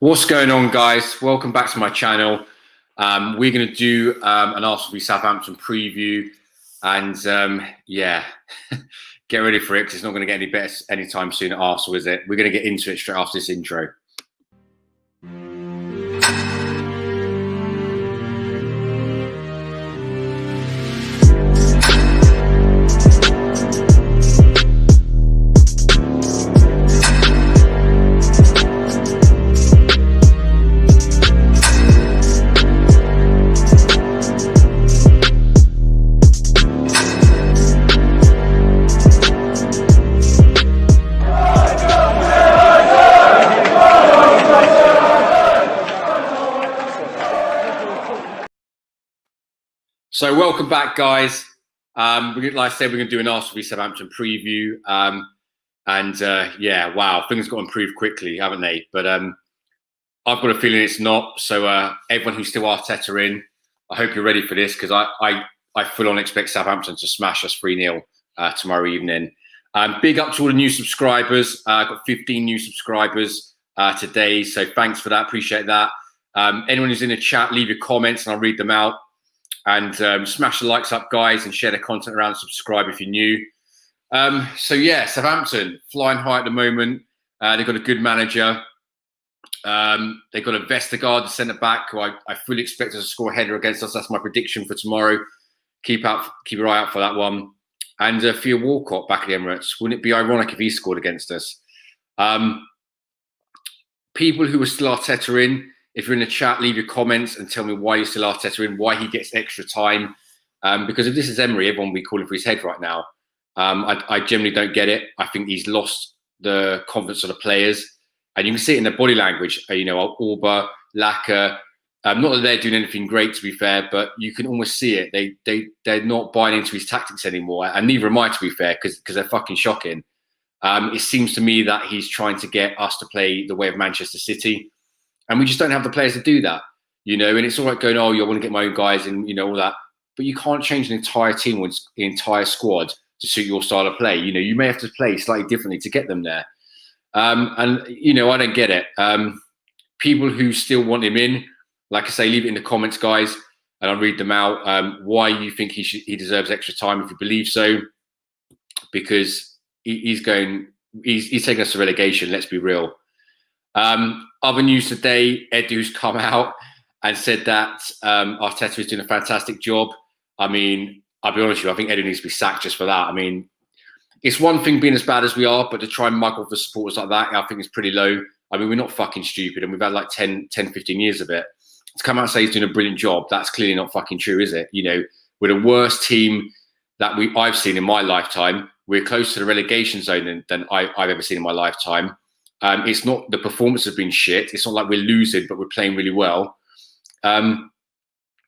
What's going on, guys? Welcome back to my channel. We're going to do an Arsenal v Southampton preview, and yeah, get ready for it because it's not going to get any better anytime soon at Arsenal, is it? We're going to get into it straight after this intro. So welcome back, guys. Like I said, we're going to do an Arsenal v Southampton preview. Yeah, wow, things got improved quickly, haven't they? But I've got a feeling it's not. So everyone who's still Arteta in, I hope you're ready for this because I full on expect Southampton to smash us 3-0 tomorrow evening. Big up to all the new subscribers. I got 15 new subscribers today, so thanks for that. Appreciate that. Anyone who's in the chat, leave your comments and I'll read them out. And smash the likes up, guys, and share the content around. Subscribe if you're new. So yeah, Southampton flying high at the moment. They've got a good manager. They've got a Vestergaard, the centre back, who I fully expect to score a header against us. That's my prediction for tomorrow. Keep your eye out for that one. And Theo Walcott back at the Emirates. Wouldn't it be ironic if he scored against us? People who are still Arteta in, if you're in the chat, leave your comments and tell me why you're still Arteta in, why he gets extra time. Because if this is Emery, everyone will be calling for his head right now. I generally don't get it. I think he's lost the confidence of the players. And you can see it in their body language. Auba, Laka, not that they're doing anything great, to be fair, but you can almost see it. They're not buying into his tactics anymore. And neither am I, to be fair, because they're fucking shocking. It seems to me that he's trying to get us to play the way of Manchester City. And we just don't have the players to do that, and it's all right going, oh, I want to get my own guys and, all that. But you can't change an entire team or the entire squad to suit your style of play. You may have to play slightly differently to get them there. I don't get it. People who still want him in, like I say, leave it in the comments, guys, and I'll read them out. Why you think he deserves extra time, if you believe so, because he's taking us to relegation, let's be real. Other news today, Edu's come out and said that Arteta is doing a fantastic job. I mean, I'll be honest with you, I think Edu needs to be sacked just for that. I mean, it's one thing being as bad as we are, but to try and mug off the supporters like that, I think it's pretty low. I mean, we're not fucking stupid and we've had like 10, 15 years of it. To come out and say he's doing a brilliant job, that's clearly not fucking true, is it? We're the worst team that I've seen in my lifetime. We're close to the relegation zone than I've ever seen in my lifetime. It's not the performance has been shit. It's not like we're losing, but we're playing really well. And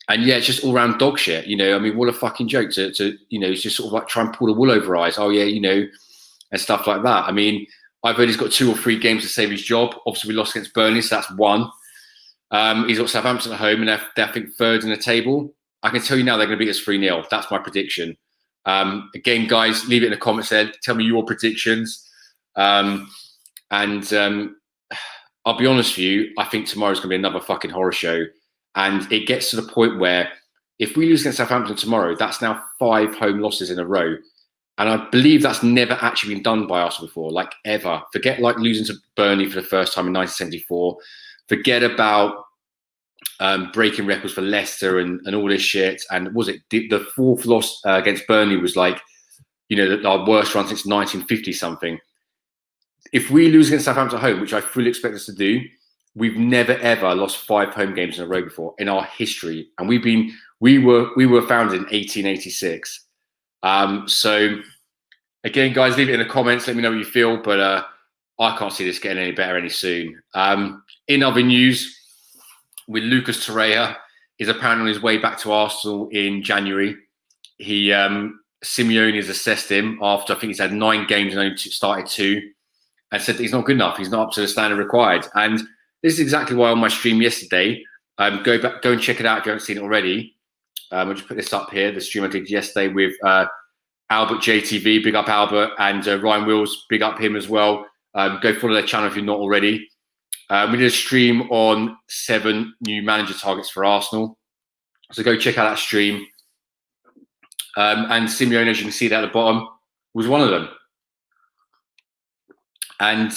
yeah, it's just all round dog shit. I mean, what a fucking joke to it's just sort of like try and pull the wool over our eyes. Oh yeah, and stuff like that. I mean, I've heard he's got 2 or 3 games to save his job. Obviously, we lost against Burnley, so that's 1. He's got Southampton at home, and they're I think 3rd in the table. I can tell you now they're going to beat us 3-0. That's my prediction. Again, guys, leave it in the comments there. Tell me your predictions. I'll be honest with you, I think tomorrow's going to be another fucking horror show. And it gets to the point where if we lose against Southampton tomorrow, that's now 5 home losses in a row. And I believe that's never actually been done by us before, like ever. Forget like losing to Burnley for the first time in 1974. Forget about breaking records for Leicester and all this shit. And was it the 4th loss against Burnley was like, our worst run since 1950 something. If we lose against Southampton at home, which I fully expect us to do, we've never ever lost 5 home games in a row before in our history, and we were founded in 1886. So again, guys, leave it in the comments. Let me know what you feel, but I can't see this getting any better any soon. In other news, with Lucas Torreira, is apparently on his way back to Arsenal in January. Simeone has assessed him after I think he's had 9 games and only started 2. And said that he's not good enough. He's not up to the standard required. And this is exactly why on my stream yesterday, go and check it out if you haven't seen it already. I'll just put this up here. The stream I did yesterday with Albert JTV, big up Albert, and Ryan Wills, big up him as well. Go follow their channel if you're not already. We did a stream on 7 new manager targets for Arsenal. So go check out that stream. And Simeone, as you can see there at the bottom, was one of them. And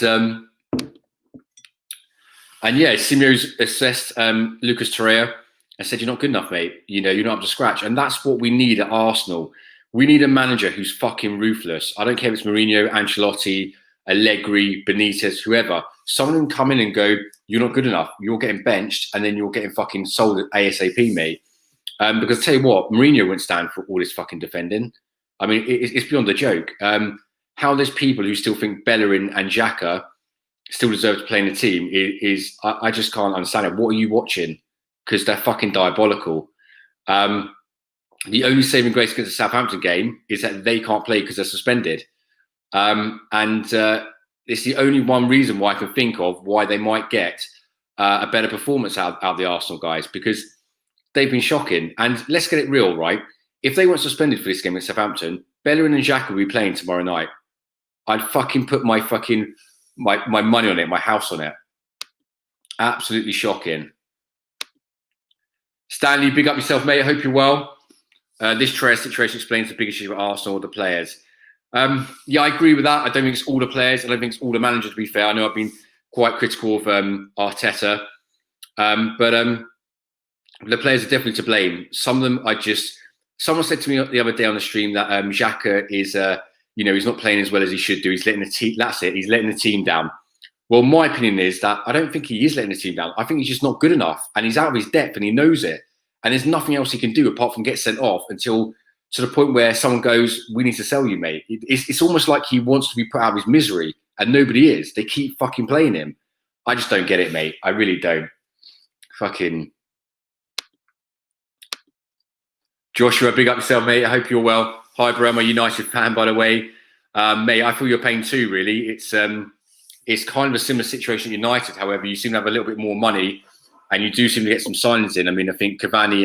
yeah, Simeone's assessed Lucas Torreira and said, "You're not good enough, mate. You know, you're not up to scratch." And that's what we need at Arsenal. We need a manager who's fucking ruthless. I don't care if it's Mourinho, Ancelotti, Allegri, Benitez, whoever. Someone can come in and go, "You're not good enough. You're getting benched, and then you're getting fucking sold at ASAP, mate." Because I tell you what, Mourinho wouldn't stand for all this fucking defending. I mean, it's beyond a joke. How there's people who still think Bellerin and Xhaka still deserve to play in the team I just can't understand it. What are you watching? Because they're fucking diabolical. The only saving grace against the Southampton game is that they can't play because they're suspended. It's the only one reason why I can think of why they might get a better performance out of the Arsenal guys, because they've been shocking. And let's get it real, right? If they weren't suspended for this game at Southampton, Bellerin and Xhaka will be playing tomorrow night. I'd fucking put my money on it, my house on it. Absolutely shocking. Stanley, big up yourself, mate. I hope you're well. This Torreira situation explains the big issue with Arsenal, the players. Yeah, I agree with that. I don't think it's all the players. I don't think it's all the managers, to be fair. I know I've been quite critical of Arteta. But the players are definitely to blame. Some of them, someone said to me the other day on the stream that Xhaka is, he's not playing as well as he should do. He's letting the team, that's it. He's letting the team down. Well, my opinion is that I don't think he is letting the team down. I think he's just not good enough, and he's out of his depth, and he knows it. And there's nothing else he can do apart from get sent off until to the point where someone goes, "We need to sell you, mate." It's almost like he wants to be put out of his misery, and nobody is. They keep fucking playing him. I just don't get it, mate. I really don't. Fucking Joshua, big up yourself, mate. I hope you're well. Hi, bro. I'm a United fan, by the way. Mate, I feel your pain too, really. It's kind of a similar situation at United. However, you seem to have a little bit more money, and you do seem to get some signings in. I mean, I think Cavani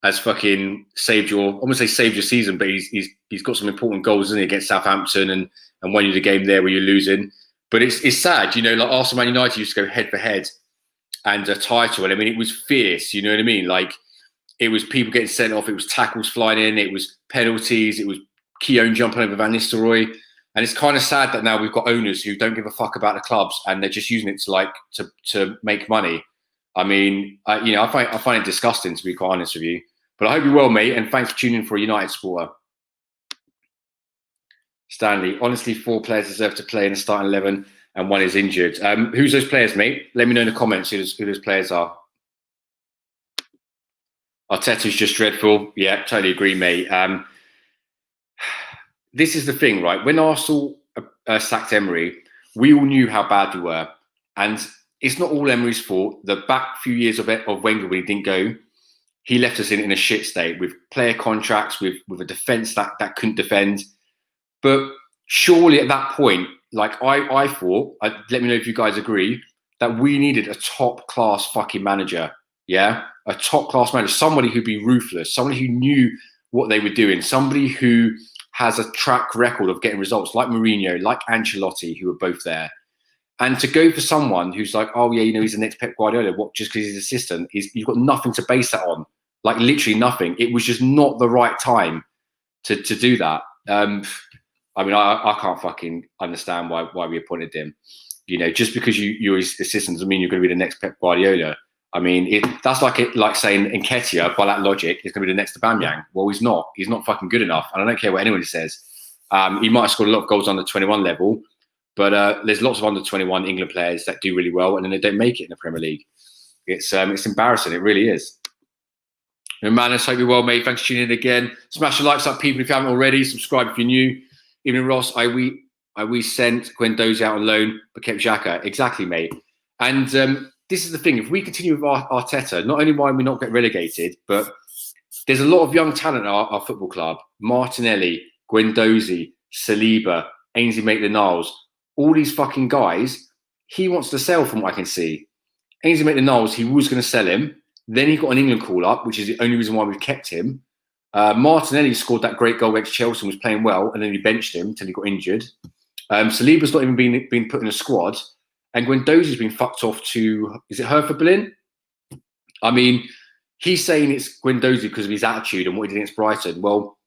has fucking saved your, I wouldn't say saved your season, but he's got some important goals, isn't he, against Southampton and won you the game there where you're losing. But it's sad, like Arsenal Man United used to go head for head and a title. And I mean, it was fierce, you know what I mean? Like, it was people getting sent off, it was tackles flying in, it was penalties, it was Keown jumping over Van Nistelrooy. And it's kind of sad that now we've got owners who don't give a fuck about the clubs and they're just using it to make money. I mean, I find it disgusting, to be quite honest with you. But I hope you're well, mate, and thanks for tuning in for a United supporter. Stanley, honestly, 4 players deserve to play in the starting 11 and 1 is injured. Who's those players, mate? Let me know in the comments who those players are. Arteta's just dreadful. Yeah, totally agree, mate. This is the thing, right? When Arsenal sacked Emery, we all knew how bad we were. And it's not all Emery's fault. The back few years of Wenger, when he didn't go, he left us in a shit state with player contracts, with a defence that couldn't defend. But surely at that point, like I thought, let me know if you guys agree, that we needed a top-class fucking manager. Yeah? A top-class manager. Somebody who'd be ruthless. Somebody who knew what they were doing. Somebody who has a track record of getting results, like Mourinho, like Ancelotti, who were both there. And to go for someone who's like, oh yeah, he's the next Pep Guardiola, what, just because he's assistant, you've got nothing to base that on. Like literally nothing. It was just not the right time to do that. I mean, I can't fucking understand why we appointed him. Just because you're his assistant doesn't mean you're going to be the next Pep Guardiola. I mean, that's like saying Nketiah, by that logic, is going to be the next Aubameyang. Well, he's not. He's not fucking good enough. And I don't care what anyone says. He might have scored a lot of goals on the 21 level, but there's lots of under 21 England players that do really well, and then they don't make it in the Premier League. It's embarrassing. It really is. Manus, hope you're well, mate. Thanks for tuning in again. Smash the likes up, people, if you haven't already. Subscribe if you're new. Even Ross, we sent Guendouzi out on loan, but kept Xhaka. Exactly, mate. And this is the thing. If we continue with Arteta, not only why we not get relegated, but there's a lot of young talent at our football club. Martinelli, Guendouzi, Saliba, Ainsley Maitland-Niles, all these fucking guys, he wants to sell from what I can see. Ainsley Maitland-Niles, he was going to sell him. Then he got an England call-up, which is the only reason why we've kept him. Martinelli scored that great goal against Chelsea and was playing well, and then he benched him until he got injured. Saliba's not even been put in a squad. And Guendouzi's been fucked off to, is it Hertha Berlin? I mean, he's saying it's Guendouzi because of his attitude and what he did against Brighton. Well,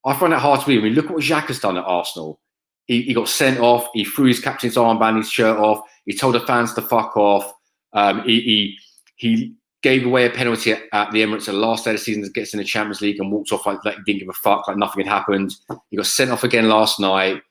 I find that hard to believe. I mean, look at what Xhaka's done at Arsenal. He got sent off. He threw his captain's armband, his shirt off. He told the fans to fuck off. He gave away a penalty at the Emirates the last day of the season, gets in the Champions League and walked off like he didn't give a fuck, like nothing had happened. He got sent off again last night.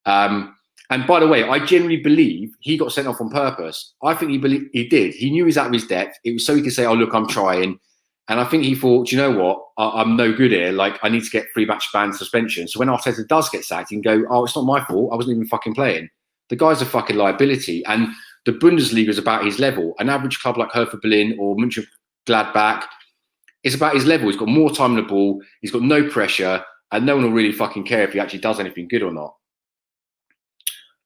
And by the way, I genuinely believe he got sent off on purpose. I think he did. He knew he was out of his depth. It was so he could say, "Oh, look, I'm trying." And I think he thought, "Do you know what? I'm no good here. Like, I need to get 3-match ban suspension." So when Arteta does get sacked, he can go, "Oh, it's not my fault. I wasn't even fucking playing." The guy's a fucking liability. And the Bundesliga is about his level. An average club like Hertha Berlin or Mönchengladbach is about his level. He's got more time on the ball. He's got no pressure. And no one will really fucking care if he actually does anything good or not.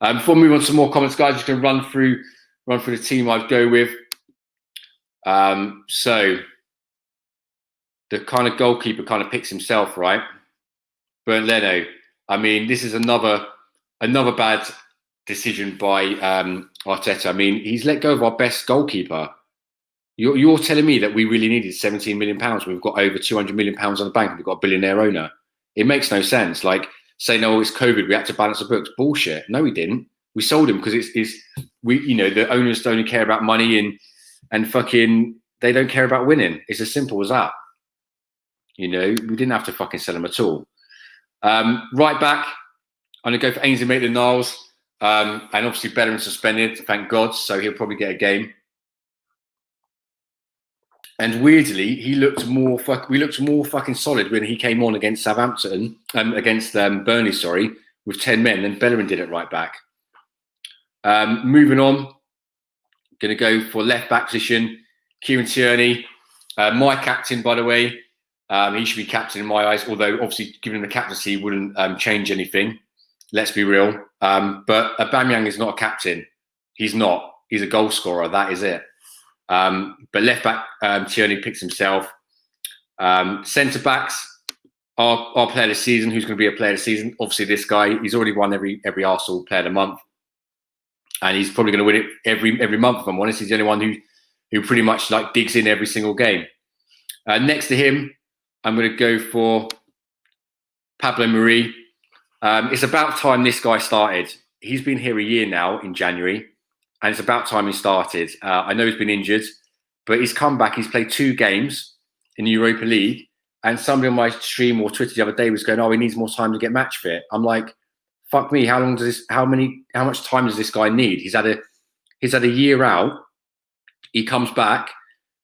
Before we move on to some more comments, guys, just going to run through the team I'd go with. So the kind of goalkeeper kind of picks himself, right? Bernd Leno. I mean, this is another bad decision by Arteta. I mean, he's let go of our best goalkeeper. You're telling me that we really needed £17 million when we've got over £200 million on the bank and we've got a billionaire owner? It makes no sense. Like, say, no, it's COVID, we had to balance the books. Bullshit. No, we didn't. We sold him because the owners only care about money and fucking, they don't care about winning. It's as simple as that. We didn't have to fucking sell him at all. Right back, I'm going to go for Ainsley Maitland-Niles. And obviously Bellerin suspended, thank God, so he'll probably get a game. And weirdly, we looked more fucking solid when he came on against Southampton, against Burnley, sorry, with 10 men, and Bellerin did it right back. Moving on, going to go for left back position, Kieran Tierney, my captain, by the way. He should be captain in my eyes, although obviously giving him the captaincy wouldn't change anything. Let's be real. But Aubameyang is not a captain. He's not. He's a goal scorer. That is it. But left back, Tierney picks himself. Centre backs, our player of the season. Who's going to be a player of the season? Obviously, this guy. He's already won every Arsenal player of the month, and he's probably going to win it every month. If I'm honest, he's the only one who pretty much like digs in every single game. Next to him, I'm going to go for Pablo Mari. It's about time this guy started. He's been here a year now in January. And it's about time he started. I know he's been injured, but he's come back. He's played 2 games in the Europa League. And somebody on my stream or Twitter the other day was going, "Oh, he needs more time to get match fit." I'm like, fuck me. How much time does this guy need? He's had a year out. He comes back.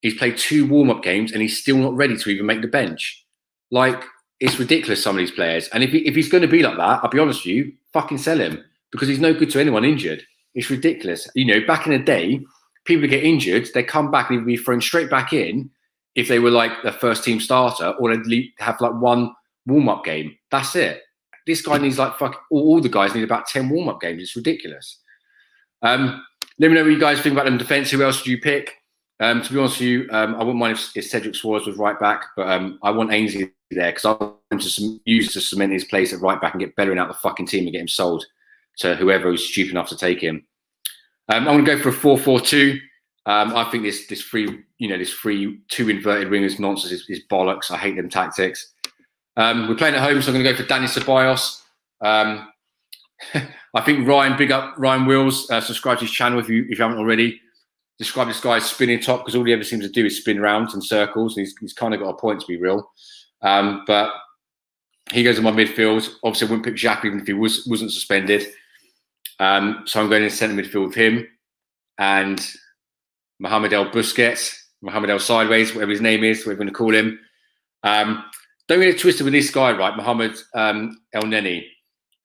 He's played 2 warm-up games and he's still not ready to even make the bench. Like, it's ridiculous, some of these players. And if he's going to be like that, I'll be honest with you, fucking sell him, because he's no good to anyone injured. It's ridiculous. Back in the day, people would get injured, they come back and they'd be thrown straight back in if they were like a first team starter, or they'd have like 1 warm-up game. That's it. This guy needs like all the guys need about 10 warm-up games. It's ridiculous. Let me know what you guys think about them defence. Who else do you pick? To be honest with you, I wouldn't mind if Cedric Suarez was right back, but I want Ainsley there because I want him to use to cement his place at right back and get Bellerin out the fucking team and get him sold to whoever who's stupid enough to take him. I'm going to go for a 4-4-2. I think this free 2 inverted wingers nonsense is bollocks. I hate them tactics. We're playing at home, so I'm going to go for Dani Ceballos. I think Ryan, big up Ryan Wills. Subscribe to his channel if you haven't already. Describe this guy as spinning top, because all he ever seems to do is spin round in circles. And he's kind of got a point, to be real. But he goes in my midfield. Obviously, I wouldn't pick Xhaka even if he wasn't suspended. So I'm going in centre midfield with him and Mohamed El Busquets, Mohamed El Sideways, whatever his name is, whatever we're going to call him. Don't get it twisted with this guy, right? Mohamed El Neni.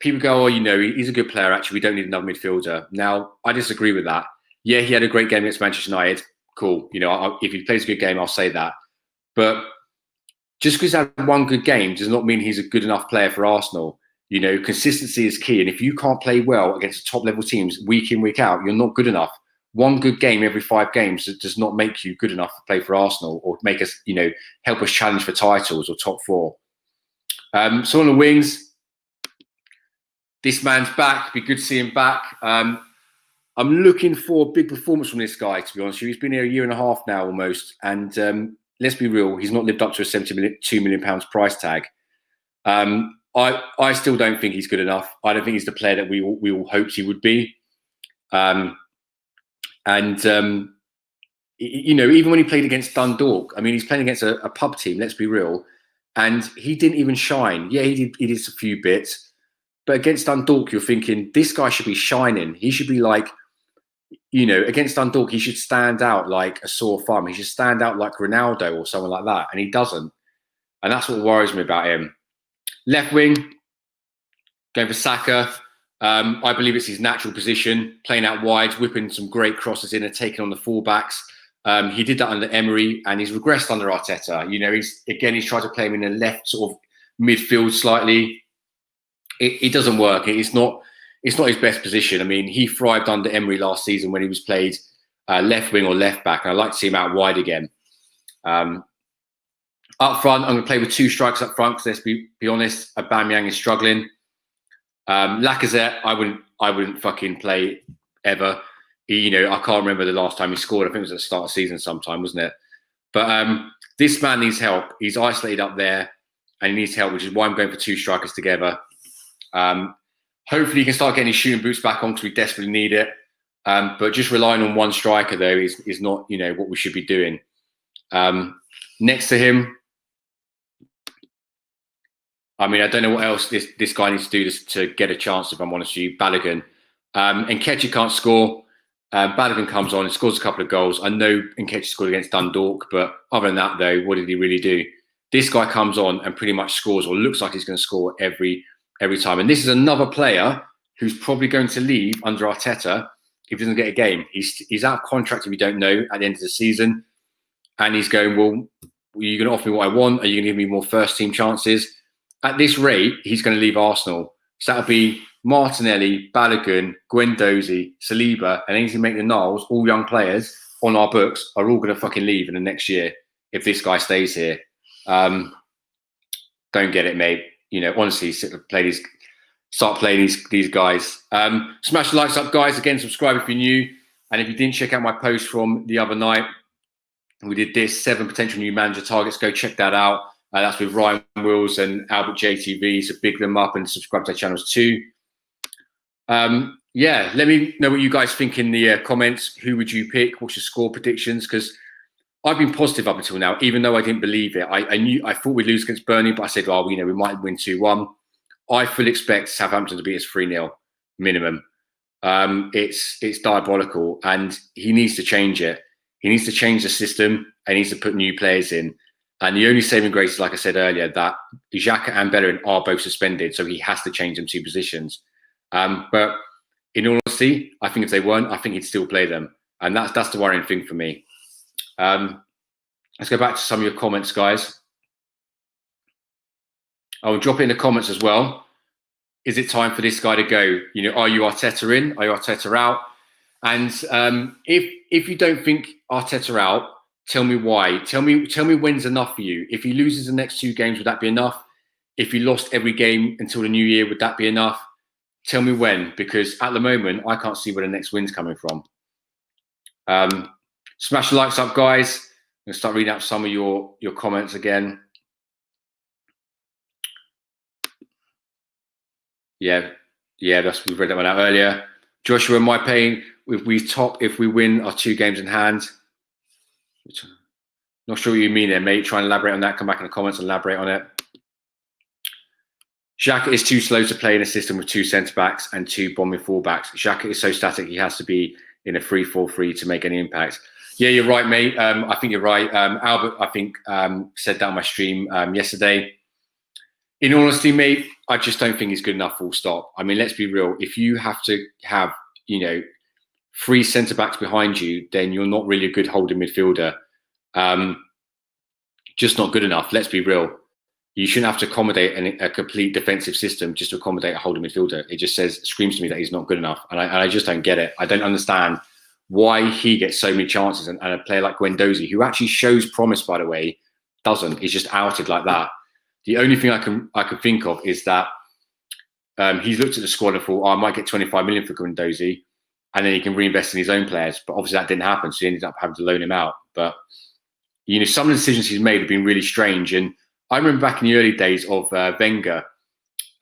People go, "Oh, he's a good player. Actually, we don't need another midfielder." Now, I disagree with that. Yeah, he had a great game against Manchester United. Cool. If he plays a good game, I'll say that. But just because he's had 1 good game does not mean he's a good enough player for Arsenal. Consistency is key. And if you can't play well against top level teams week in, week out, you're not good enough. 1 good game every 5 games does not make you good enough to play for Arsenal or make us, help us challenge for titles or top 4. So on the wings, this man's back. Be good to see him back. I'm looking for a big performance from this guy, to be honest with you. He's been here a year and a half now almost. And let's be real, he's not lived up to a £72 million price tag. I still don't think he's good enough. I don't think he's the player that we all hoped he would be. You know, even when he played against Dundalk, I mean, he's playing against a pub team, let's be real, and he didn't even shine. Yeah, he did a few bits, but against Dundalk, you're thinking, this guy should be shining. He should be like, you know, against Dundalk, he should stand out like a sore thumb. He should stand out like Ronaldo or someone like that, and he doesn't. And that's what worries me about him. Left wing, going for Saka. I believe it's his natural position, playing out wide, whipping some great crosses in and taking on the fullbacks. He did that under Emery, and he's regressed under Arteta. You know, he's tried to play him in the left sort of midfield slightly. It doesn't work. It's not his best position. I mean, he thrived under Emery last season when he was played left wing or left back, and I'd like to see him out wide again. Up front, I'm going to play with two strikers up front because let's be honest, Aubameyang is struggling. Lacazette, I wouldn't fucking play ever. You know, I can't remember the last time he scored. I think it was at the start of the season sometime, wasn't it? But this man needs help. He's isolated up there and he needs help, which is why I'm going for two strikers together. Hopefully he can start getting his shooting boots back on because we desperately need it. But just relying on one striker, though, is not, you know, what we should be doing. Next to him, I mean, I don't know what else this guy needs to do to get a chance, if I'm honest with you. Balogun. Nketiah can't score. Balogun comes on and scores a couple of goals. I know Nketiah scored against Dundalk, but other than that, though, what did he really do? This guy comes on and pretty much scores, or looks like he's going to score every time. And this is another player who's probably going to leave under Arteta if he doesn't get a game. He's out of contract, if you don't know, at the end of the season. And he's going, well, are you going to offer me what I want? Are you going to give me more first-team chances? At this rate, he's going to leave Arsenal. So that'll be Martinelli, Balogun, Guendouzi, Saliba, and anything make the Niles, all young players on our books, are all going to fucking leave in the next year if this guy stays here. Don't get it, mate. You know, honestly, start playing these guys. Smash the likes up, guys. Again, subscribe if you're new. And if you didn't check out my post from the other night, we did this 7 potential new manager targets. Go check that out. That's with Ryan Wills and Albert JTV. So big them up and subscribe to their channels too. Yeah, let me know what you guys think in the comments. Who would you pick? What's your score predictions? Because I've been positive up until now, even though I didn't believe it. I thought we'd lose against Burnley, but I said, well, you know, we might win 2-1. I fully expect Southampton to beat us 3-0 minimum. It's diabolical, and he needs to change it. He needs to change the system and he needs to put new players in. And the only saving grace is, like I said earlier, that Xhaka and Bellerin are both suspended, so he has to change them two positions. But in all honesty, I think if they weren't, I think he'd still play them. And that's the worrying thing for me. Let's go back to some of your comments, guys. I'll drop it in the comments as well. Is it time for this guy to go? You know, are you Arteta in? Are you Arteta out? And if you don't think Arteta out, tell me why. Tell me when's enough for you. If he loses the next 2 games, would that be enough? If he lost every game until the new year, would that be enough? Tell me when, because at the moment, I can't see where the next win's coming from. Smash the likes up, guys. I'm going to start reading out some of your comments again. Yeah, we've read that one out earlier. Joshua, am I paying if we top if we win our 2 games in hand? Not sure what you mean there, mate. Try and elaborate on that. Come back in the comments and elaborate on it. Xhaka is too slow to play in a system with 2 centre-backs and 2 bombing full-backs. Xhaka is so static, he has to be in a 3-4-3 to make any impact. Yeah, you're right, mate. I think you're right. Albert, I think, said that on my stream yesterday. In honesty, mate, I just don't think he's good enough, full stop. I mean, let's be real. If you have to have, you know, 3 centre-backs behind you, then you're not really a good holding midfielder. Just not good enough. Let's be real. You shouldn't have to accommodate a complete defensive system just to accommodate a holding midfielder. It just screams to me that he's not good enough. And I just don't get it. I don't understand why he gets so many chances and a player like Guendouzi, who actually shows promise, by the way, doesn't. He's just outed like that. The only thing I can think of is that he's looked at the squad and thought, oh, I might get 25 million for Guendouzi. and then he can reinvest in his own players. But obviously that didn't happen, so he ended up having to loan him out. But some of the decisions he's made have been really strange. And I remember back in the early days of Wenger,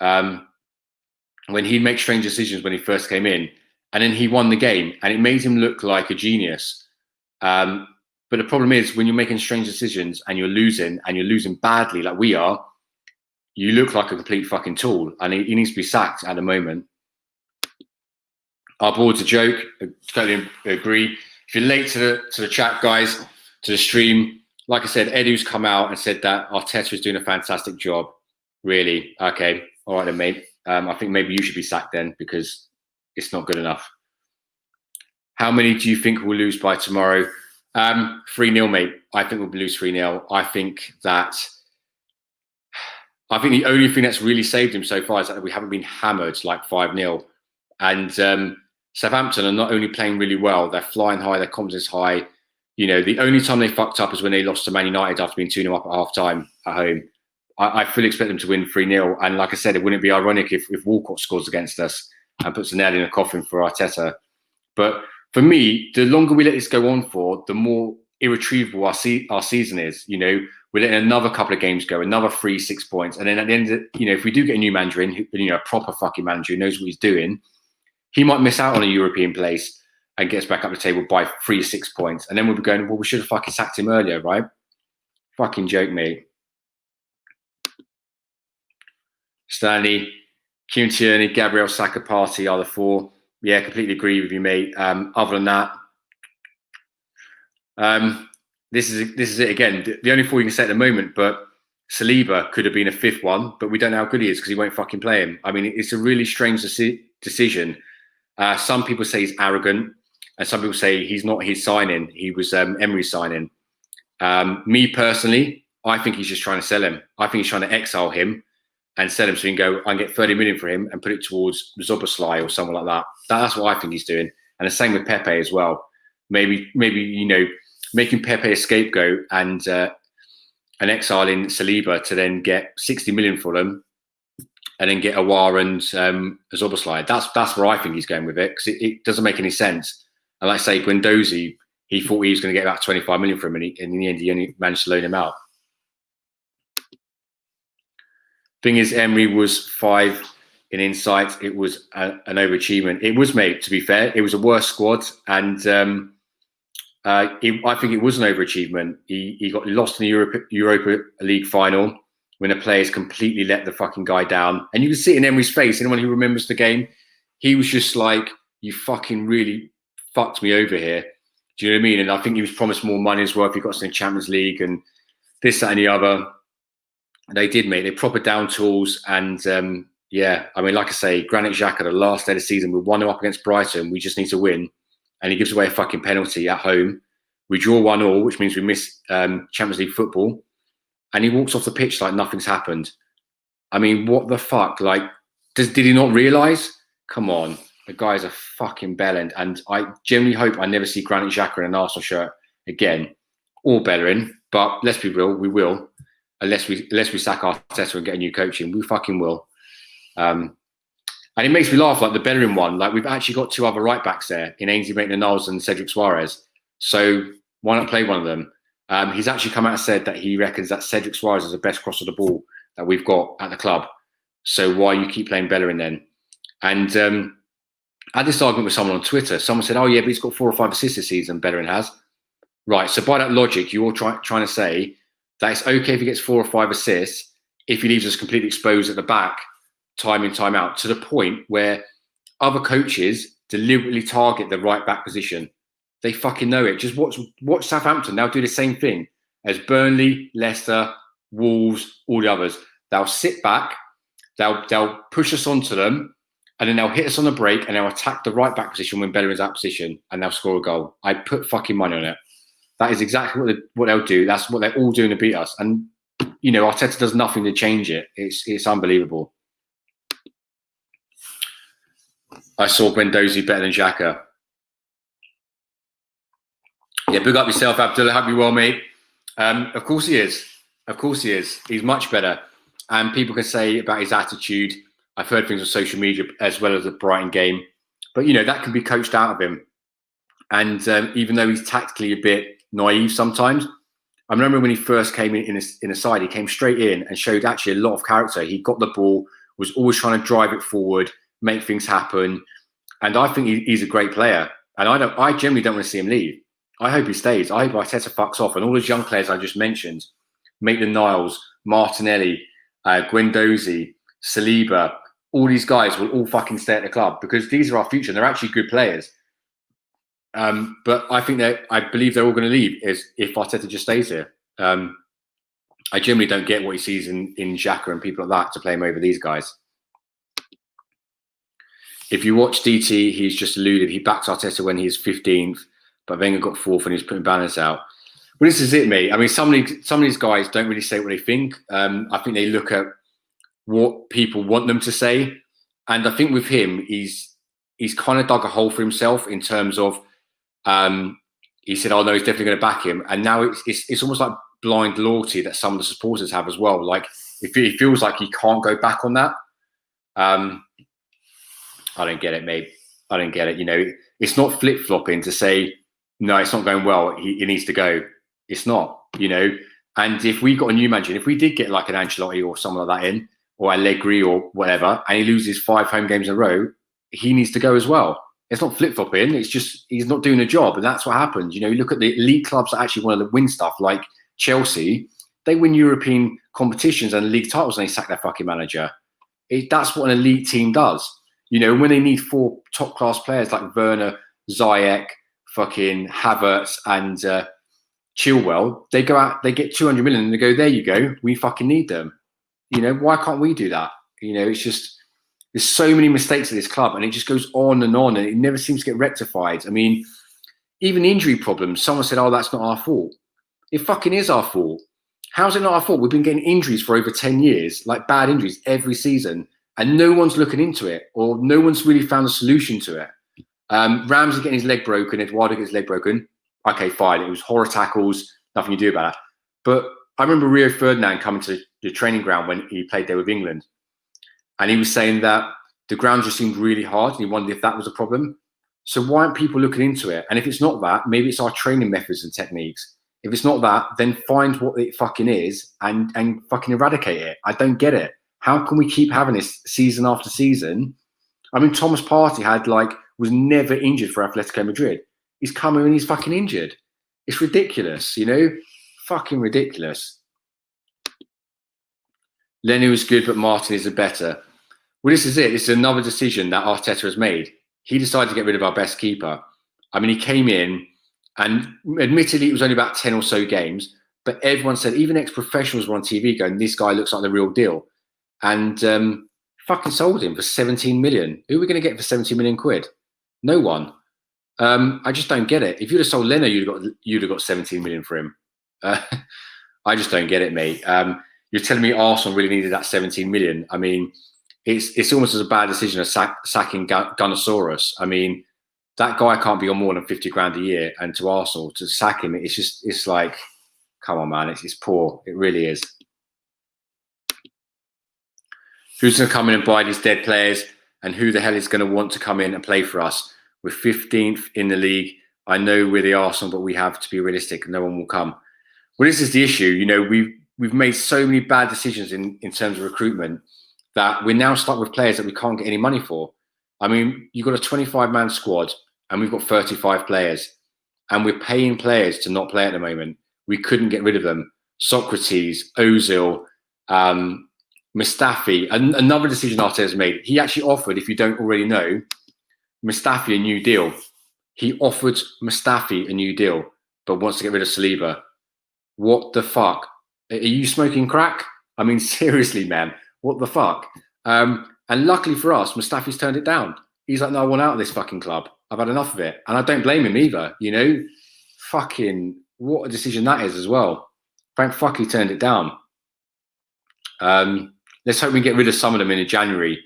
when he'd make strange decisions when he first came in, and then he won the game, and it made him look like a genius. But the problem is, when you're making strange decisions and you're losing badly, like we are, you look like a complete fucking tool, and he needs to be sacked at the moment. Our board's a joke. I totally agree. If you're late to the chat, guys, to the stream, like I said, Edu's come out and said that Arteta is doing a fantastic job. Really? Okay. All right then, mate. I think maybe you should be sacked then, because it's not good enough. How many do you think we'll lose by tomorrow? 3-0, mate. I think we'll lose 3-0. I think the only thing that's really saved him so far is that we haven't been hammered like 5-0. And Southampton are not only playing really well, they're flying high, their confidence high. The only time they fucked up is when they lost to Man United after being 2-0 up at half-time at home. I fully expect them to win 3-0. And like I said, it wouldn't be ironic if Walcott scores against us and puts a nail in a coffin for Arteta. But for me, the longer we let this go on for, the more irretrievable our season is. We're letting another couple of games go, another 3-6 points. And then at the end of if we do get a new manager in, a proper fucking manager who knows what he's doing, he might miss out on a European place and gets back up the table by 3-6 points. And then we'll be going, well, we should have fucking sacked him earlier, right? Fucking joke, mate. Stanley, Kieran Tierney, Gabriel Saka, Partey are the 4. Yeah, completely agree with you, mate. Other than that, this is it again. The only 4 you can say at the moment, but Saliba could have been a 5th one, but we don't know how good he is because he won't fucking play him. I mean, it's a really strange decision. Some people say he's arrogant, and some people say he's not his signing. He was Emery's signing. Me personally, I think he's just trying to sell him. I think he's trying to exile him and sell him so he can go, I can get 30 million for him and put it towards Zoboslai or someone like that. That's what I think he's doing. And the same with Pepe as well. Maybe making Pepe a scapegoat and exiling Saliba to then get 60 million for them and then get Awar and Zoboslai. That's where I think he's going with it, because it doesn't make any sense. And like I say, Guendouzi, he thought he was going to get about 25 million for him, and in the end, he only managed to loan him out. Thing is, Emery was 5 in insight. It was an overachievement. It was, mate, to be fair. It was a worse squad, and I think it was an overachievement. He got lost in the Europa League final when the players completely let the fucking guy down. And you can see it in Emery's face. Anyone who remembers the game, he was just like, you fucking really fucked me over here. Do you know what I mean? And I think he was promised more money as well if he got us in the Champions League and this, that, and the other. They did, mate. They proper down tools. And yeah, I mean, like I say, Granit Xhaka, the last day of the season, we're 1-0 up against Brighton. We just need to win. And he gives away a fucking penalty at home. We draw 1-1, which means we miss Champions League football. And he walks off the pitch like nothing's happened. I mean, what the fuck? Like, did he not realise? Come on. The guy's a fucking bellend. And I genuinely hope I never see Granit Xhaka in an Arsenal shirt again. Or Bellerin. But let's be real, we will. Unless we sack Arteta and get a new coach in. We fucking will. And it makes me laugh, like the Bellerin one. Like, we've actually got 2 other right backs there in Ainsley Maitland-Niles and Cedric Suarez. So why not play one of them? He's actually come out and said that he reckons that Cedric Suarez is the best cross of the ball that we've got at the club. So why you keep playing Bellerin then? And I had this argument with someone on Twitter. Someone said, oh yeah, but he's got 4 or 5 assists this season, Bellerin has. Right, so by that logic, you're trying to say that it's okay if he gets 4 or 5 assists if he leaves us completely exposed at the back, time in, time out, to the point where other coaches deliberately target the right back position. They fucking know it. Just watch Southampton. They'll do the same thing as Burnley, Leicester, Wolves, all the others. They'll sit back, they'll push us onto them, and then they'll hit us on the break, and they'll attack the right back position when Bellerin's out of position, and they'll score a goal. I put fucking money on it. That is exactly what they'll do. That's what they're all doing to beat us. And Arteta does nothing to change it. It's unbelievable. I saw Guendouzi better than Xhaka. Yeah, big up yourself, Abdullah. Hope you're well, mate. Of course he is. Of course he is. He's much better. And people can say about his attitude. I've heard things on social media as well as the Brighton game. But, you know, that can be coached out of him. And even though he's tactically a bit naive sometimes, I remember when he first came in a side, he came straight in and showed actually a lot of character. He got the ball, was always trying to drive it forward, make things happen. And I think he's a great player. And I generally don't want to see him leave. I hope he stays. I hope Arteta fucks off. And all those young players I just mentioned, Maitland-Niles, Martinelli, Guendouzi, Saliba, all these guys will all fucking stay at the club because these are our future and they're actually good players. But I think I believe they're all going to leave if Arteta just stays here. I generally don't get what he sees in Xhaka and people like that to play him over these guys. If you watch DT, he's just alluded, he backed Arteta when he's 15th, but Wenger got 4th and he's putting banners out. Well, this is it, mate. I mean, some of these guys don't really say what they think. I think they look at what people want them to say. And I think with him, he's kind of dug a hole for himself in terms of, he said, oh no, he's definitely going to back him. And now it's almost like blind loyalty that some of the supporters have as well. Like, if he feels like he can't go back on that. I don't get it, mate. I don't get it. You know, it's not flip-flopping to say, no, it's not going well. He needs to go. It's not, you know. And if we got a new manager, if we did get like an Ancelotti or someone like that in, or Allegri or whatever, and he loses 5 home games in a row, he needs to go as well. It's not flip-flopping. It's just he's not doing a job. And that's what happens. You know, you look at the elite clubs that actually want to win stuff, like Chelsea. They win European competitions and league titles and they sack their fucking manager. That's what an elite team does. You know, when they need 4 top-class players like Werner, Ziyech, fucking Havertz and Chilwell, they go out, they get 200 million and they go, there you go, we fucking need them. You know, why can't we do that? You know, it's just, there's so many mistakes at this club and it just goes on and it never seems to get rectified. I mean, even injury problems, someone said, oh, that's not our fault. It fucking is our fault. How's it not our fault? We've been getting injuries for over 10 years, like bad injuries every season. And no one's looking into it, or no one's really found a solution to it. Ramsey getting his leg broken, Eduardo gets his leg broken. Okay, fine. It was horror tackles, nothing you do about that. But I remember Rio Ferdinand coming to the training ground when he played there with England. And he was saying that the ground just seemed really hard and he wondered if that was a problem. So why aren't people looking into it? And if it's not that, maybe it's our training methods and techniques. If it's not that, then find what it fucking is and fucking eradicate it. I don't get it. How can we keep having this season after season? I mean, Thomas Partey was never injured for Atletico Madrid. He's coming and he's fucking injured. It's ridiculous, you know? Fucking ridiculous. Lenny was good, but Martin is a better. Well, this is it. This is another decision that Arteta has made. He decided to get rid of our best keeper. I mean, he came in and admittedly it was only about 10 or so games, but everyone said, even ex-professionals were on TV going, this guy looks like the real deal. And fucking sold him for 17 million. Who are we going to get for 17 million quid? No one. I just don't get it. If you'd have sold Leno, you'd have got 17 million for him. I just don't get it, mate. You're telling me Arsenal really needed that 17 million. I mean, it's almost as a bad decision as sacking Gunnosaurus. I mean, that guy can't be on more than 50 grand a year. And to Arsenal, to sack him, it's like, come on, man. It's poor. It really is. Who's going to come in and buy these dead players? And who the hell is going to want to come in and play for us? We're 15th in the league. I know we're the Arsenal, but we have to be realistic. No one will come. Well, this is the issue. You know, we've made so many bad decisions in terms of recruitment that we're now stuck with players that we can't get any money for. I mean, you've got a 25-man squad and we've got 35 players. And we're paying players to not play at the moment. We couldn't get rid of them. Socrates, Ozil, Mustafi, another decision Arteta's made. He actually offered, if you don't already know, Mustafi a new deal. He offered Mustafi a new deal, but wants to get rid of Saliba. What the fuck? Are you smoking crack? I mean, seriously, man, what the fuck? And luckily for us, Mustafi's turned it down. He's like, no, I want out of this fucking club. I've had enough of it. And I don't blame him either, you know? Fucking, what a decision that is as well. Thank fuck he turned it down. Let's hope we get rid of some of them in January.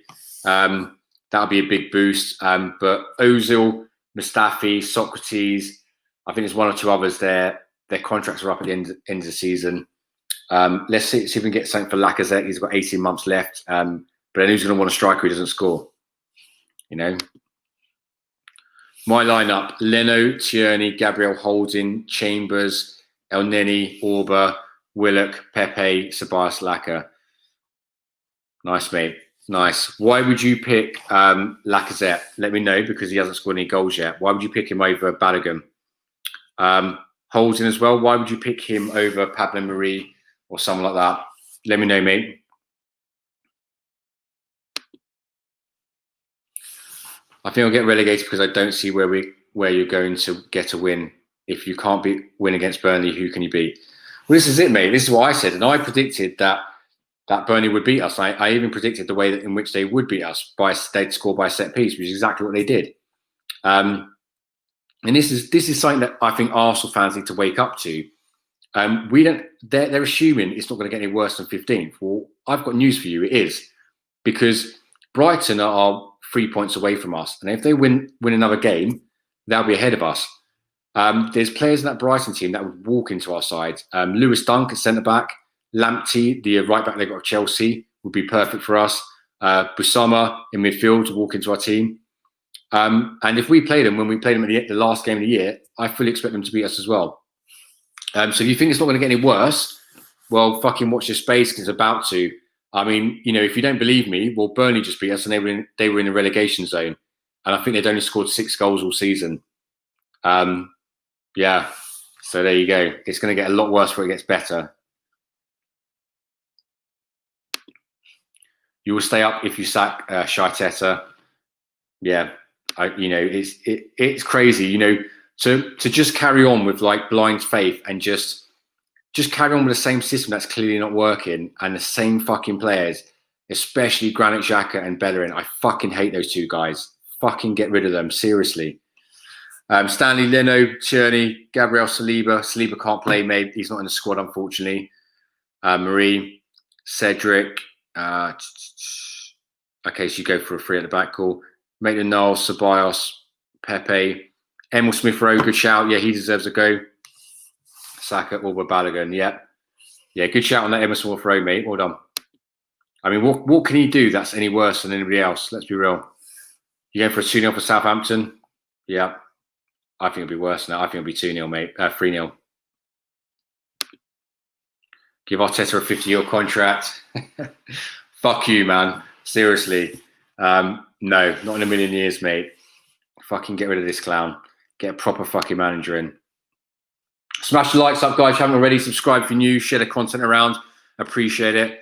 That'll be a big boost. But Ozil, Mustafi, Socrates, I think there's 1 or 2 others there. Their contracts are up at the end of the season. Let's see if we can get something for Lacazette. He's got 18 months left. But then who's going to want a striker who doesn't score? You know? My lineup: Leno, Tierney, Gabriel Holding, Chambers, El Neni, Orba, Willock, Pepe, Tobias Laka. Nice, mate. Nice. Why would you pick Lacazette? Let me know, because he hasn't scored any goals yet. Why would you pick him over Balogun? Holding as well. Why would you pick him over Pablo Marie or someone like that? Let me know, mate. I think I'll get relegated because I don't see where you're going to get a win. If you can't win against Burnley, who can you beat? Well, this is it, mate. This is what I said, and I predicted that Burnley would beat us. I even predicted the way in which they would beat us. They'd score by set piece, which is exactly what they did. And this is something that I think Arsenal fans need to wake up to. They're assuming it's not going to get any worse than 15th. Well, I've got news for you. It is, because Brighton are 3 points away from us, and if they win another game, they'll be ahead of us. There's players in that Brighton team that would walk into our side. Lewis Dunk at centre back, Lamptey, the right back they got at Chelsea, would be perfect for us. Busama in midfield to walk into our team. And if we played them when we played them at the last game of the year, I fully expect them to beat us as well. So if you think it's not going to get any worse, well, fucking watch your space, because it's about to. I mean, if you don't believe me, well, Burnley just beat us, and they were in the relegation zone, and I think they'd only scored 6 goals all season. Yeah, so there you go. It's going to get a lot worse before it gets better. You will stay up if you sack Shaiteta. Yeah, it's crazy, to just carry on with like blind faith and just carry on with the same system that's clearly not working, and the same fucking players, especially Granit Xhaka and Bellerin. I fucking hate those two guys. Fucking get rid of them, seriously. Stanley, Leno, Tierney, Gabriel Saliba. Saliba can't play, mate. He's not in the squad, unfortunately. Marie, Cedric. Okay, so you go for a 3 at the back. Cool. Maitland-Niles, Ceballos, Pepe, Emil Smith-Rowe. Good shout. Yeah, he deserves a go. Saka, Orba, Balogun. Yeah, good shout on that Emil Smith-Rowe, mate. Well done. I mean, what can he do that's any worse than anybody else? Let's be real. You going for a 2-0 for Southampton? Yeah. I think it'll be worse than that. I think it'll be 2-0, mate. 3-0. Give Arteta a 50-year contract. Fuck you, man. Seriously. No, not in a million years, mate. Fucking get rid of this clown. Get a proper fucking manager in. Smash the likes up, guys. If you haven't already, subscribe if you're new. Share the content around. Appreciate it.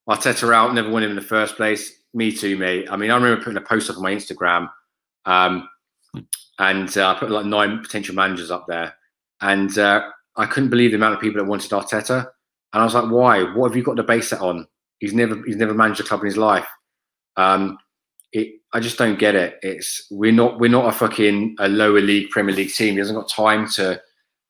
Arteta out. Never won him in the first place. Me too, mate. I mean, I remember putting a post up on my Instagram. And I put like 9 potential managers up there. And I couldn't believe the amount of people that wanted Arteta. And I was like, why? What have you got to base that on? He's never managed a club in his life. I just don't get it. We're not a lower league Premier League team. He hasn't got time to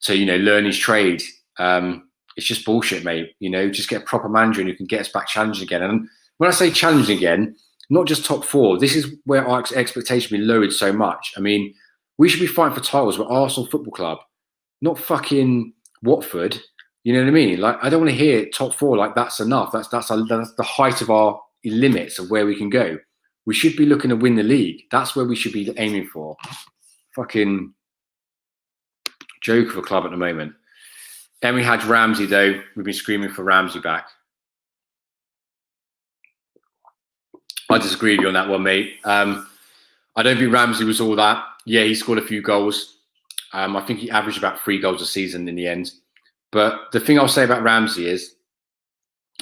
learn his trade. It's just bullshit, mate. Just get a proper manager and who can get us back challenging again. And when I say challenging again, not just top 4. This is where our expectation be lowered so much. I mean, we should be fighting for titles. We're Arsenal Football Club, not fucking Watford. You know what I mean? Like, I don't want to hear top 4 like that's enough. That's the height of our limits of where we can go. We should be looking to win the league. That's where we should be aiming for. Fucking joke of a club at the moment. Then we had Ramsey, though. We've been screaming for Ramsey back. I disagree with you on that one, mate. I don't think Ramsey was all that. Yeah, he scored a few goals. I think he averaged about 3 goals a season in the end. But the thing I'll say about Ramsey is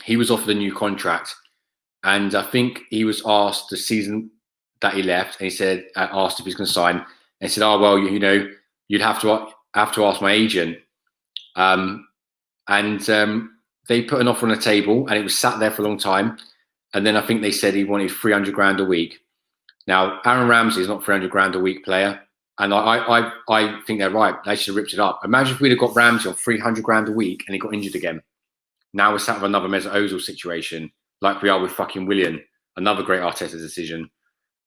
he was offered a new contract. And I think he was asked the season that he left, and he said, asked if he's going to sign. And he said, "Oh well, you'd have to ask my agent." They put an offer on the table, and it was sat there for a long time. And then I think they said he wanted 300 grand a week. Now, Aaron Ramsey is not 300 grand a week player, and I think they're right. They should have ripped it up. Imagine if we'd have got Ramsey on 300 grand a week and he got injured again. Now we're sat with another Mesut Ozil situation, like we are with fucking Willian, another great Arteta decision,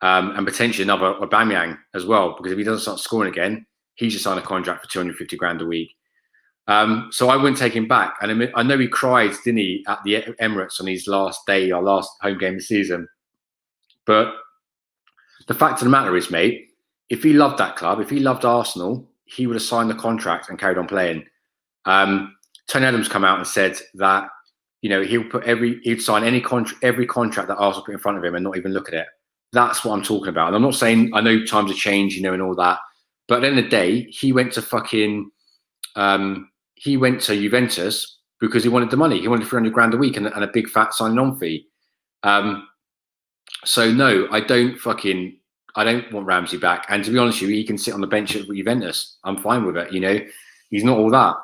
and potentially another Aubameyang as well, because if he doesn't start scoring again, he just signed a contract for 250 grand a week. So I wouldn't take him back. And I know he cried, didn't he, at the Emirates on his last day, our last home game of the season. But the fact of the matter is, mate, if he loved that club, if he loved Arsenal, he would have signed the contract and carried on playing. Tony Adams come out and said that, you know, he'd sign every contract that Arsenal put in front of him and not even look at it. That's what I'm talking about. And I'm not saying, I know times have changed, you know, and all that. But at the end of the day, he went to Juventus because he wanted the money. He wanted 300 grand a week and a big fat signing on fee. So no, I don't want Ramsey back. And to be honest with you, he can sit on the bench at Juventus. I'm fine with it. You know, he's not all that.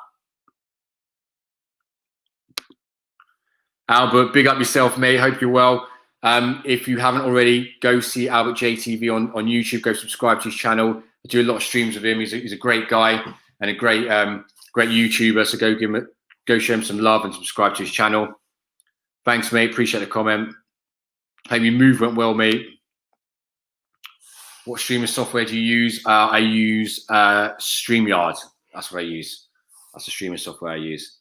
Albert, big up yourself, mate. Hope you're well. If you haven't already, go see Albert JTV on YouTube. Go subscribe to his channel. I do a lot of streams with him. He's a great guy and a great YouTuber. So go show him some love and subscribe to his channel. Thanks, mate. Appreciate the comment. Hope your move went well, mate. What streaming software do you use? I use StreamYard. That's what I use. That's the streaming software I use.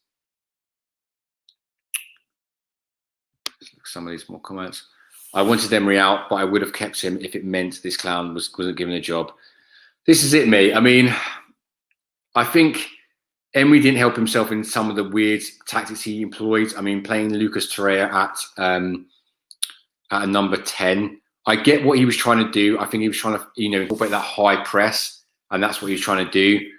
Let's look at some of these more comments. I wanted Emery out, but I would have kept him if it meant this clown wasn't given a job. This is it, mate. I mean, I think Emery didn't help himself in some of the weird tactics he employed. I mean, playing Lucas Torreira at a number 10. I get what he was trying to do. I think he was trying to, you know, incorporate that high press, and that's what he was trying to do.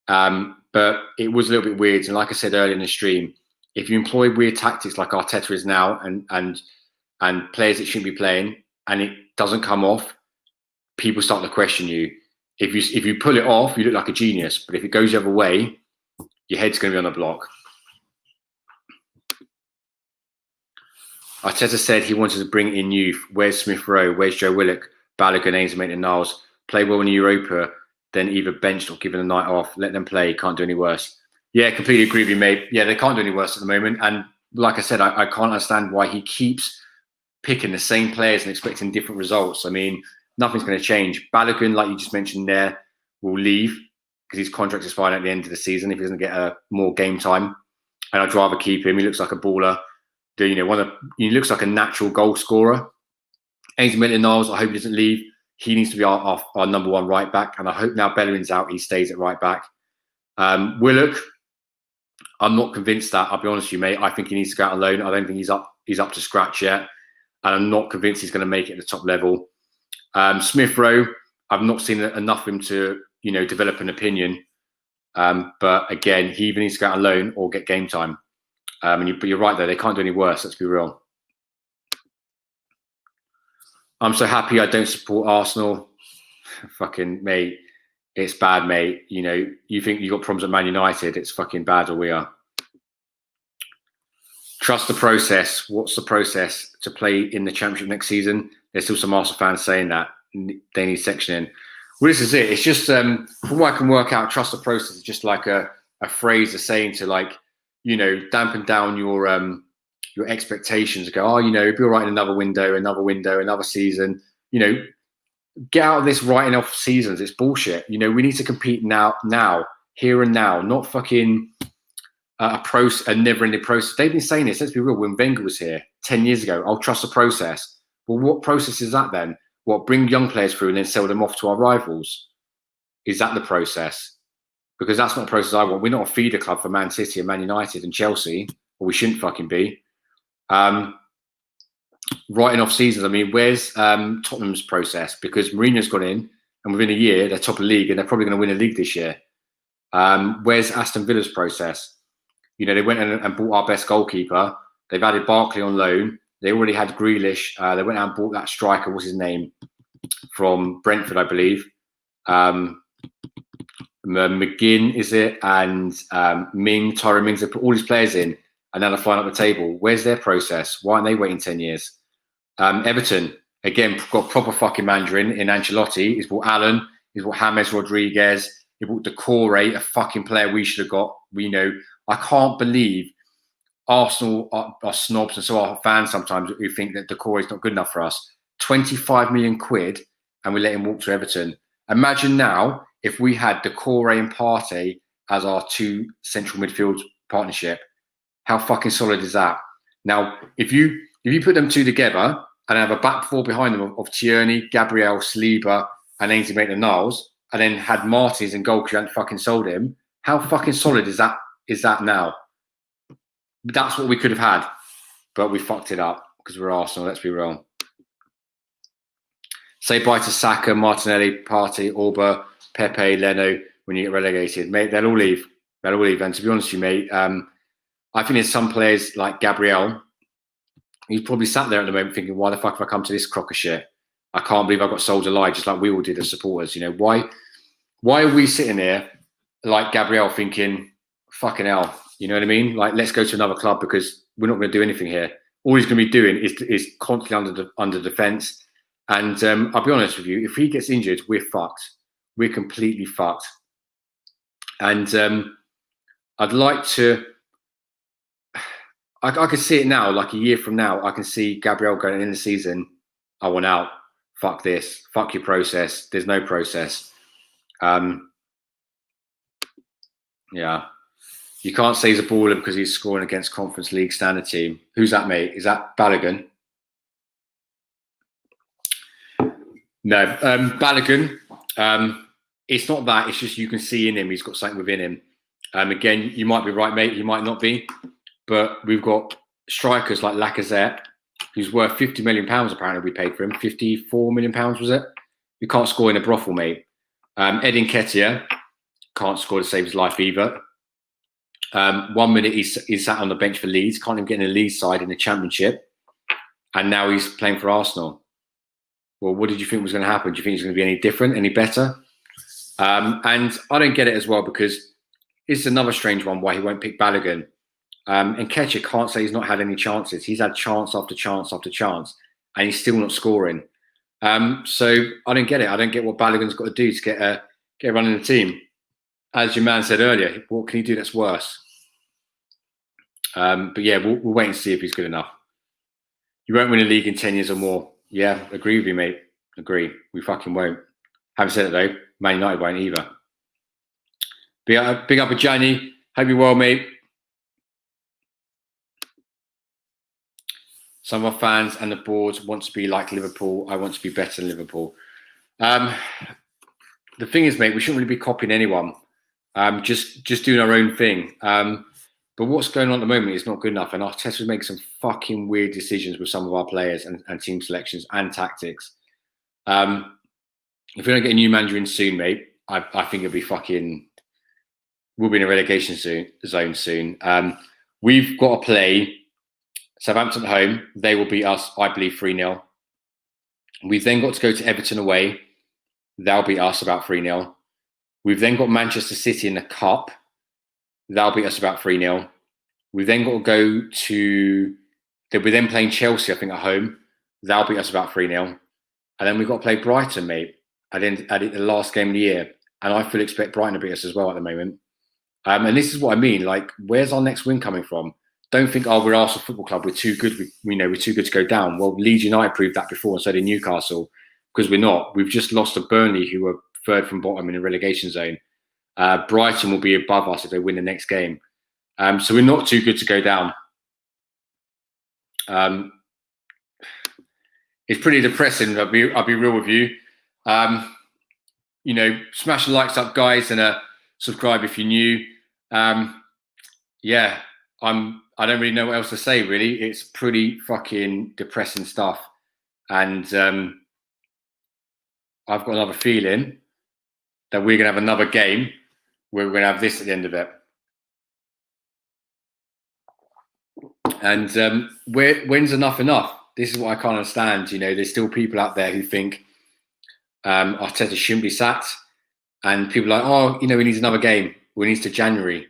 But it was a little bit weird. And like I said earlier in the stream, if you employ weird tactics like Arteta is now, and players that shouldn't be playing, and it doesn't come off, people start to question you. If you pull it off, you look like a genius. But if it goes the other way, your head's going to be on the block. Arteta said he wanted to bring in youth. Where's Smith Rowe? Where's Joe Willock? Balogun, Ainsley and Niles? Play well in Europa, then either benched or given a night off. Let them play. Can't do any worse. Yeah, completely agree with you, mate. Yeah, they can't do any worse at the moment. And like I said, I can't understand why he keeps picking the same players and expecting different results. I mean, nothing's going to change. Balogun, like you just mentioned there, will leave because his contract is expiring at the end of the season if he doesn't get more game time. And I'd rather keep him. He looks like a baller. You know, he looks like a natural goal scorer. Ainsley Maitland-Niles, I hope he doesn't leave. He needs to be our number one right back. And I hope now Bellerin's out, he stays at right back. Willock, I'm not convinced that, I'll be honest with you, mate. I think he needs to go out on loan. I don't think he's up to scratch yet. And I'm not convinced he's going to make it at the top level. Smith Rowe, I've not seen enough of him to, you know, develop an opinion. But again, he either needs to go out on loan or get game time. But you're right, though. They can't do any worse. Let's be real. I'm so happy I don't support Arsenal. Fucking, mate. It's bad, mate. You know, you think you got problems at Man United. It's fucking bad where we are. Trust the process. What's the process to play in the Championship next season? There's still some Arsenal fans saying that. They need sectioning. Well, this is it. It's just, from what I can work out, trust the process is just like a phrase, a saying to, like, you know, dampen down your expectations. Go, oh, you know, it'll be all right in another window, another season. You know, get out of this writing off seasons. It's bullshit. You know, we need to compete now, here and now, not fucking a never-ending process. They've been saying this. Let's be real. When Wenger was here 10 years ago, I'll trust the process. Well, what process is that then? What, bring young players through and then sell them off to our rivals? Is that the process? Because that's not the process I want. We're not a feeder club for Man City and Man United and Chelsea, or we shouldn't fucking be. Writing off seasons. I mean, where's Tottenham's process? Because Mourinho's gone in, and within a year, they're top of the league, and they're probably going to win a league this year. Where's Aston Villa's process? You know, they went and bought our best goalkeeper. They've added Barkley on loan. They already had Grealish. They went out and bought that striker, what's his name, from Brentford, I believe. McGinn, is it? And Tyrone Mings, they put all these players in, and now they're flying up the table. Where's their process? Why aren't they waiting 10 years? Everton, again, got proper fucking manager in Ancelotti. He's bought Allen. He's bought James Rodriguez. He bought Decore, a fucking player we should have got. We know. I can't believe Arsenal are snobs, and so are fans sometimes who think that Decore is not good enough for us. 25 million quid, and we let him walk to Everton. Imagine now if we had Decore and Partey as our two central midfield partnership. How fucking solid is that? Now, if you put them two together and have a back four behind them of Tierney, Gabriel, Saliba, and Ainsley Maitland-Niles, and then had Martins in goal because you hadn't fucking sold him. How fucking solid is that now? That's what we could have had, but we fucked it up because we're Arsenal. Let's be real. Say bye to Saka, Martinelli, Partey, Orba, Pepe, Leno when you get relegated. Mate, they'll all leave. They'll all leave. And to be honest with you, mate, I think there's some players like Gabriel, he's probably sat there at the moment thinking, why the fuck have I come to this crock of shit? I can't believe I got sold a lie, just like we all did as supporters. You know, why are we sitting there like Gabriel thinking, fucking hell, you know what I mean? Like, let's go to another club because we're not going to do anything here. All he's going to be doing is constantly under defence. And I'll be honest with you, if he gets injured, we're fucked. We're completely fucked. And I'd like to... I can see it now, like a year from now, I can see Gabriel going in the season, I want out. Fuck this. Fuck your process. There's no process. Yeah. You can't say he's a baller because he's scoring against Conference League standard team. Who's that, mate? Is that Balogun? No. Balogun, it's not that. It's just you can see in him. He's got something within him. Again, you might be right, mate. You might not be. But we've got strikers like Lacazette, who's worth £50 million, apparently we paid for him. £54 million, was it? You can't score in a brothel, mate. Edin Nketiah can't score to save his life either. 1 minute he's sat on the bench for Leeds, can't even get in the Leeds side in the Championship. And now he's playing for Arsenal. Well, what did you think was going to happen? Do you think he's going to be any different, any better? And I don't get it as well because it's another strange one why he won't pick Balogun. And Nketiah can't say he's not had any chances. He's had chance after chance after chance, and he's still not scoring. So I don't get it. I don't get what Balogun's got to do to get a run in the team. As your man said earlier, what can he do that's worse? But yeah, we'll wait and see if he's good enough. You won't win a league in 10 years or more. Yeah, agree with you, mate. Agree. We fucking won't. Having said it though, Man United won't either. Big up at Johnny. Hope you're well, mate. Some of our fans and the boards want to be like Liverpool. I want to be better than Liverpool. The thing is, mate, we shouldn't really be copying anyone. Just doing our own thing. But what's going on at the moment is not good enough. And Arteta's making some fucking weird decisions with some of our players and team selections and tactics. If we don't get a new manager in soon, mate, I think it'll be fucking... We'll be in a relegation zone soon. We've got to play Southampton at home. They will beat us, I believe, 3-0. We've then got to go to Everton away. They'll beat us about 3-0. We've then got Manchester City in the Cup. They'll beat us about 3-0. We've then got to go to... We're then playing Chelsea, I think, at home. They'll beat us about 3-0. And then we've got to play Brighton, mate, at the last game of the year. And I fully expect Brighton to beat us as well at the moment. And this is what I mean. Like, where's our next win coming from? Don't think, oh, we're Arsenal Football Club. We're too good. We're too good to go down. Well, Leeds United proved that before, and so did Newcastle. Because we're not. We've just lost to Burnley, who were third from bottom in the relegation zone. Brighton will be above us if they win the next game. So we're not too good to go down. It's pretty depressing. I'll be real with you. Smash the likes up, guys, and subscribe if you're new. Yeah, I don't really know what else to say, really. It's pretty fucking depressing stuff. And I've got another feeling that we're going to have another game where we're going to have this at the end of it. And when's enough? This is what I can't understand. There's still people out there who think Arteta shouldn't be sacked. And people are like, oh, he needs another game. We need to January.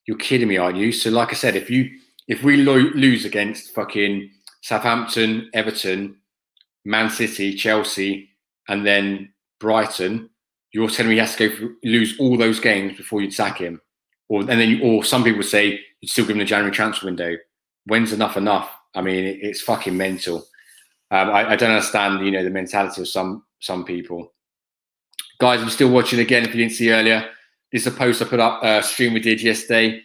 You're kidding me, aren't you? So like I said, if we lose against fucking Southampton, Everton, Man City, Chelsea, and then Brighton, you're telling me he has to lose all those games before you'd sack him? Or some people say you'd still give him the January transfer window. When's enough? I mean, it's fucking mental. I don't understand, the mentality of some people. Guys, I'm still watching again. If you didn't see earlier, this is a post I put up, stream we did yesterday.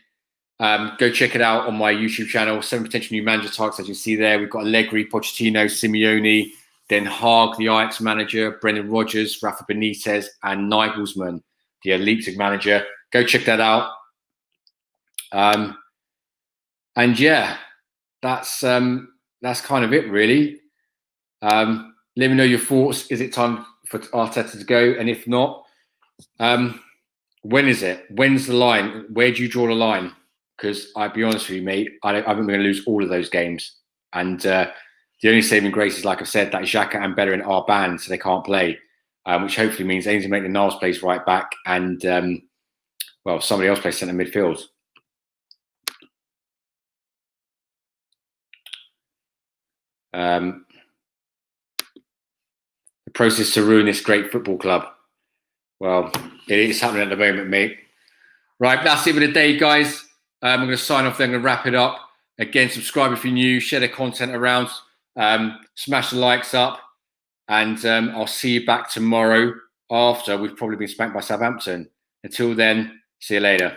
Go check it out on my YouTube channel. 7 potential new manager targets, as you see there. We've got Allegri, Pochettino, Simeone, Den Haag, the Ajax manager, Brendan Rodgers, Rafa Benitez, and Nagelsmann, the Leipzig manager. Go check that out. And yeah, that's kind of it, really. Let me know your thoughts. Is it time for Arteta to go? And if not, when is it? When's the line? Where do you draw the line? Because I'll be honest with you, mate, I think we're going to lose all of those games. And the only saving grace is, like I said, that Xhaka and Bellerin are banned, so they can't play, which hopefully means they need to make the Niles plays right back and, somebody else plays centre midfield. The process to ruin this great football club. Well, it is happening at the moment, mate. Right, that's it for the day, guys. I'm going to sign off there. I'm going to wrap it up. Again, subscribe if you're new. Share the content around. Smash the likes up. And I'll see you back tomorrow after we've probably been spanked by Southampton. Until then, see you later.